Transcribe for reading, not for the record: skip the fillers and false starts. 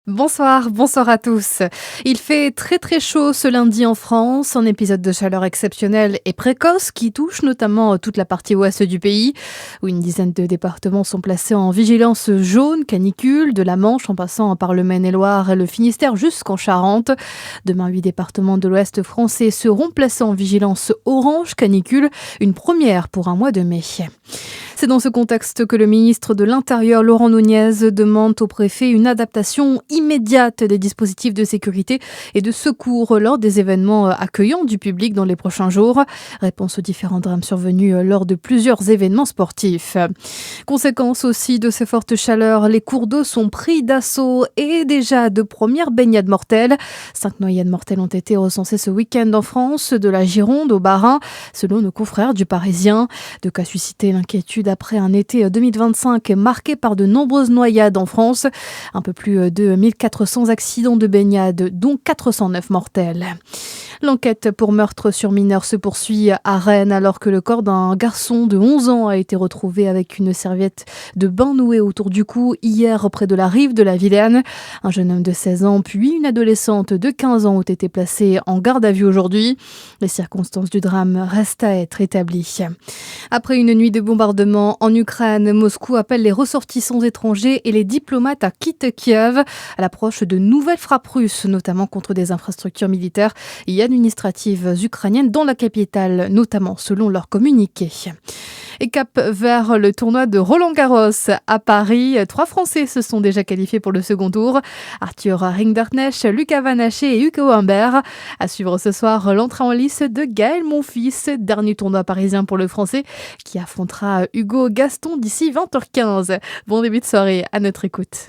Bonsoir à tous. Il fait très très chaud ce lundi en France, un épisode de chaleur exceptionnel et précoce qui touche notamment toute la partie ouest du pays, où une dizaine de départements sont placés en vigilance jaune canicule, de la Manche en passant par le Maine-et-Loire et le Finistère jusqu'en Charente. Demain, 8 départements de l'ouest français seront placés en vigilance orange canicule, une première pour un mois de mai. C'est dans ce contexte que le ministre de l'Intérieur, Laurent Nunez, demande au préfet une adaptation immédiate des dispositifs de sécurité et de secours lors des événements accueillants du public dans les prochains jours. Réponse aux différents drames survenus lors de plusieurs événements sportifs. Conséquence aussi de ces fortes chaleurs, les cours d'eau sont pris d'assaut et déjà de premières baignades mortelles. 5 noyades mortelles ont été recensées ce week-end en France, de la Gironde au Bas-Rhin, selon nos confrères du Parisien. De cas susciter l'inquiétude après un été 2025 marqué par de nombreuses noyades en France. Un peu plus de 1400 accidents de baignade, dont 409 mortels. L'enquête pour meurtre sur mineur se poursuit à Rennes alors que le corps d'un garçon de 11 ans a été retrouvé avec une serviette de bain nouée autour du cou hier près de la rive de la Vilaine. Un jeune homme de 16 ans puis une adolescente de 15 ans ont été placés en garde à vue aujourd'hui. Les circonstances du drame restent à être établies. Après une nuit de bombardement en Ukraine, Moscou appelle les ressortissants étrangers et les diplomates à quitter Kiev à l'approche de nouvelles frappes russes, notamment contre des infrastructures militaires et administratives ukrainiennes dans la capitale, notamment selon leur communiqué. Et cap vers le tournoi de Roland-Garros à Paris. 3 Français se sont déjà qualifiés pour le second tour. Arthur Rinderknecht, Lucas Van Haché et Hugo Humbert. À suivre ce soir, l'entrée en lice de Gaël Monfils, dernier tournoi parisien pour le Français, qui affrontera Hugo Gaston d'ici 20h15. Bon début de soirée, à notre écoute.